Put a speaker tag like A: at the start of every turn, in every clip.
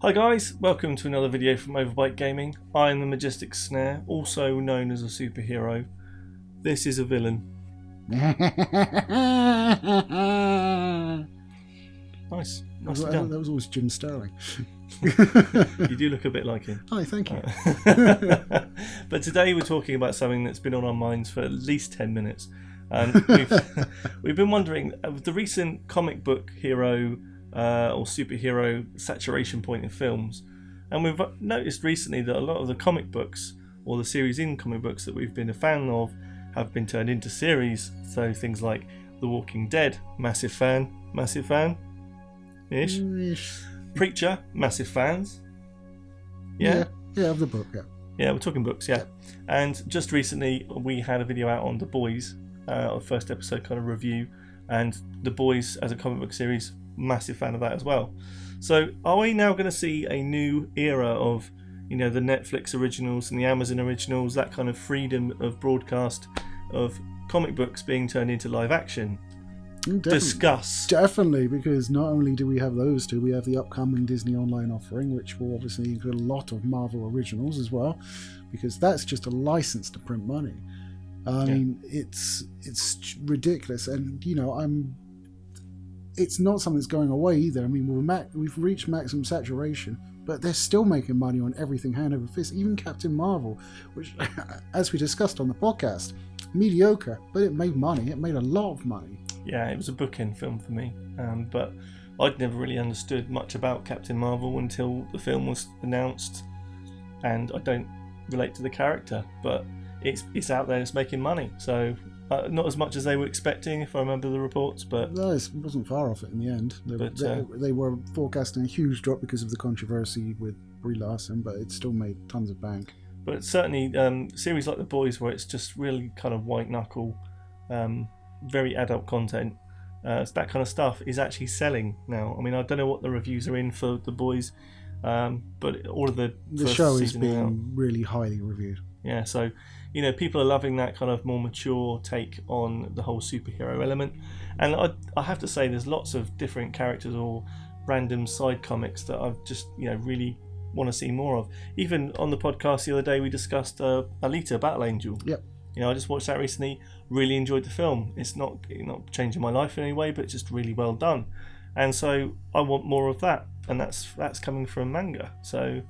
A: Hi guys, welcome to another video from Overbite Gaming. I am the Majestic Snare, also known as a superhero. This is a villain. Nice. Nicely done.
B: That was always Jim Sterling.
A: You do look a bit like him.
B: Hi, thank you.
A: But today we're talking about something that's been on our minds for at least 10 minutes. And we've been wondering, the recent comic book hero or superhero saturation point in films, and we've noticed recently that a lot of the comic books or the series in comic books that we've been a fan of have been turned into series. So things like The Walking Dead, massive fan ish. Preacher, massive fans.
B: Yeah, of the book.
A: Yeah, we're talking books. Yeah, and just recently we had a video out on The Boys, our first episode kind of review, and The Boys as a comic book series. Massive fan of that as well. So are we now going to see a new era of, the Netflix originals and the Amazon originals, that kind of freedom of broadcast of comic books being turned into live action? Discuss.
B: Definitely, because not only do we have those two, we have the upcoming Disney Online offering, which will obviously include a lot of Marvel originals as well, because that's just a license to print money. I mean, it's ridiculous, and it's not something that's going away either. I mean, we've reached maximum saturation, but they're still making money on everything hand over fist. Even Captain Marvel, which, as we discussed on the podcast, mediocre, but it made money. It made a lot of money.
A: Yeah, it was a bookend film for me, but I'd never really understood much about Captain Marvel until the film was announced, and I don't relate to the character, but it's out there, it's making money, so not as much as they were expecting, if I remember the reports, but
B: no, it wasn't far off it in the end. They were forecasting a huge drop because of the controversy with Brie Larson, but it still made tons of bank.
A: But certainly series like The Boys, where it's just really kind of white knuckle, very adult content, that kind of stuff is actually selling now. I mean, I don't know what the reviews are in for The Boys, but all of the
B: show is being really highly reviewed.
A: Yeah, so people are loving that kind of more mature take on the whole superhero element, and I have to say there's lots of different characters or random side comics that I've just really want to see more of. Even on the podcast the other day we discussed Alita Battle Angel.
B: Yep.
A: I just watched that recently, really enjoyed the film. It's not changing my life in any way, but it's just really well done, and so I want more of that, and that's coming from manga. So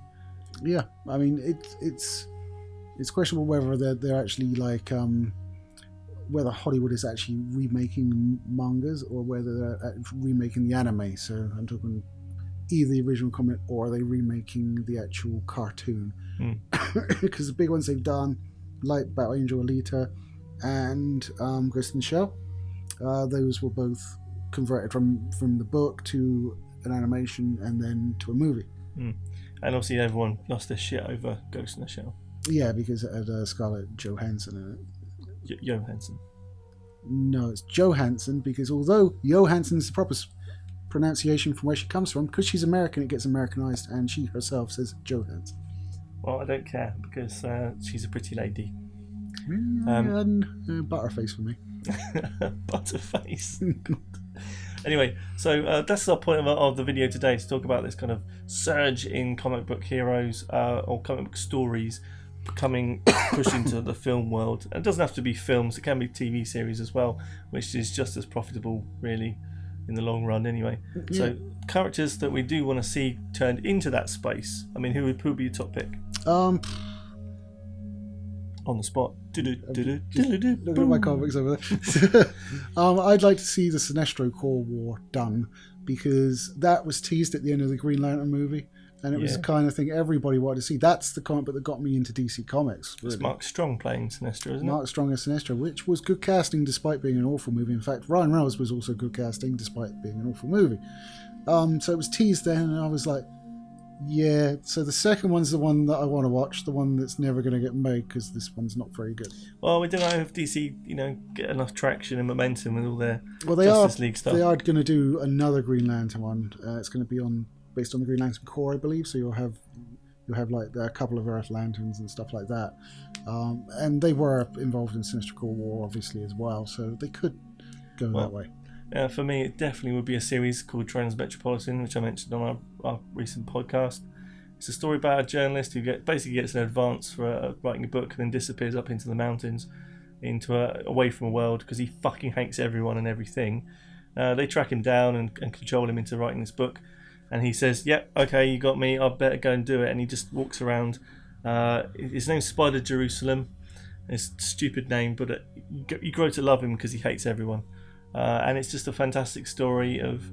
B: yeah, I mean it's questionable whether they're actually whether Hollywood is actually remaking mangas or whether they're remaking the anime. So I'm talking either the original comic or are they remaking the actual cartoon? Because the big ones they've done, like Battle Angel Alita and Ghost in the Shell, those were both converted from the book to an animation and then to a movie.
A: And obviously everyone lost their shit over Ghost in the Shell.
B: Yeah, because it had Scarlett Johansson in it.
A: Johansson.
B: No, it's Johansson, because although Johansson is the proper pronunciation from where she comes from, because she's American, it gets Americanized, and she herself says Johansson.
A: Well, I don't care, because she's a pretty lady.
B: Butterface for me.
A: Butterface. Anyway, so that's our point of the video today, to talk about this kind of surge in comic book heroes or comic book stories pushed into the film world. And it doesn't have to be films, it can be TV series as well, which is just as profitable really in the long run anyway. Yeah. So characters that we do want to see turned into that space. I mean, who would be your top pick? On the spot.
B: Look at my comics over there. I'd like to see the Sinestro Corps War done, because that was teased at the end of the Green Lantern movie, and it was the kind of thing everybody wanted to see. That's the comic book that got me into DC Comics. Really.
A: It's Mark Strong playing Sinestro, isn't it?
B: Mark Strong as Sinestro, which was good casting despite being an awful movie. In fact, Ryan Reynolds was also good casting despite being an awful movie. So it was teased then, and I was like, yeah, so the second one's the one that I want to watch, the one that's never going to get made, because this one's not very good.
A: Well, we don't know if DC, get enough traction and momentum with all their
B: Justice
A: League stuff.
B: They are going to do another Green Lantern one. It's going to be based on the Green Lantern Corps, I believe. So you'll have like a couple of Earth Lanterns and stuff like that. And they were involved in Sinestro Corps War, obviously, as well. So they could go that way.
A: For me, it definitely would be a series called Transmetropolitan, which I mentioned on our recent podcast. It's a story about a journalist who basically gets an advance for writing a book and then disappears up into the mountains, away from the world because he fucking hates everyone and everything. They track him down and control him into writing this book, and he says, "Yep, okay, you got me. I better go and do it." And he just walks around. His name's Spider Jerusalem. It's a stupid name, but you grow to love him because he hates everyone. And it's just a fantastic story of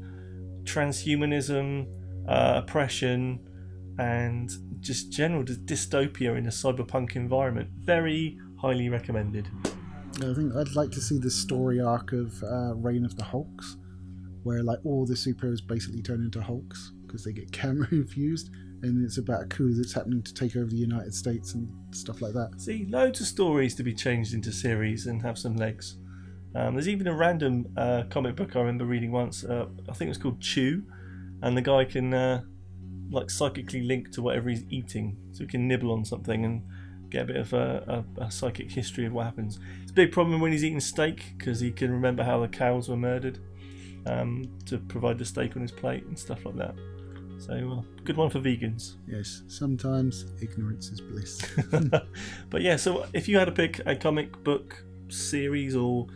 A: transhumanism, oppression, and just general dystopia in a cyberpunk environment. Very highly recommended.
B: I think I'd like to see the story arc of Reign of the Hulks, where like all the superheroes basically turn into Hulks because they get camera infused, and it's about a coup that's happening to take over the United States and stuff like that.
A: See, loads of stories to be changed into series and have some legs. There's even a random comic book I remember reading once. I think it was called Chew, and the guy can like psychically link to whatever he's eating, so he can nibble on something and get a bit of a psychic history of what happens. It's a big problem when he's eating steak because he can remember how the cows were murdered to provide the steak on his plate and stuff like that. So good one for vegans.
B: Yes, sometimes ignorance is bliss.
A: But yeah, so if you had to pick a comic book series or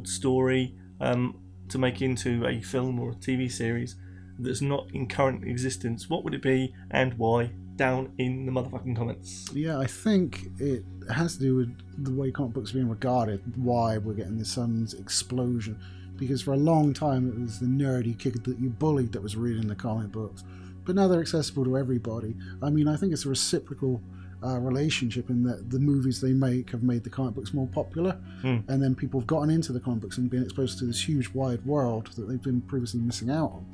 A: story to make into a film or a TV series that's not in current existence, what would it be and why? Down in the motherfucking comments.
B: Yeah, I think it has to do with the way comic books are being regarded, why we're getting the sun's explosion. Because for a long time it was the nerdy kid that you bullied that was reading the comic books. But now they're accessible to everybody. I mean, I think it's a reciprocal relationship in that the movies they make have made the comic books more popular, and then people have gotten into the comic books and been exposed to this huge wide world that they've been previously missing out on.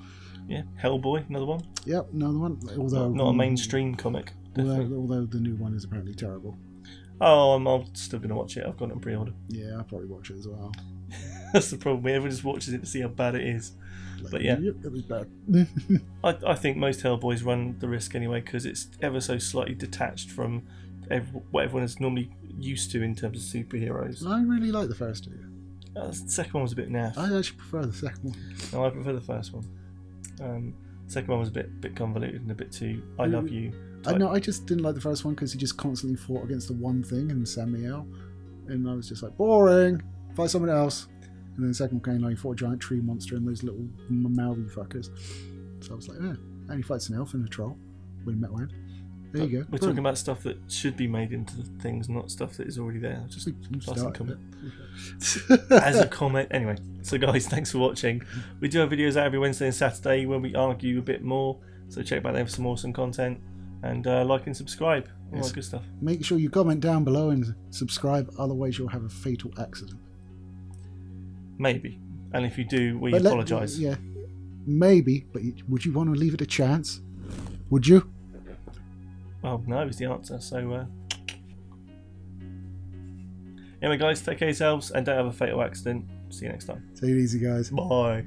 A: Yeah, Hellboy, another one.
B: Yep, another one. Although
A: not a mainstream comic.
B: Although the new one is apparently terrible.
A: Oh, I'm still going to watch it. I've got it on pre-order.
B: Yeah, I'll probably watch it as well.
A: That's the problem. Everyone just watches it to see how bad it is. But yeah,
B: yep, it was bad.
A: I think most Hellboys run the risk anyway because it's ever so slightly detached from what everyone is normally used to in terms of superheroes.
B: I really like the first two.
A: The second one was a bit naff.
B: I actually prefer the second one.
A: No, I prefer the first one. Second one was a bit convoluted and a bit too I love you.
B: I just didn't like the first one because he just constantly fought against the one thing in Samuel, and I was just like, boring. Fight someone else. And then the second one came like he fought a giant tree monster and those little mouthy fuckers. So I was like, and he fights an elf and a troll with Metal Hand. There you go.
A: We're talking about stuff that should be made into things, not stuff that is already there. Just passing comment. As a comment. Anyway, so guys, thanks for watching. We do have videos out every Wednesday and Saturday where we argue a bit more. So check back there for some awesome content. And like and subscribe. All that good stuff.
B: Make sure you comment down below and subscribe, otherwise you'll have a fatal accident.
A: Maybe. And if you do, we apologise.
B: Yeah, maybe, but would you want to leave it a chance? Would you?
A: Well, no is the answer. So, anyway, guys, take care of yourselves and don't have a fatal accident. See you next time.
B: Take it easy, guys.
A: Bye.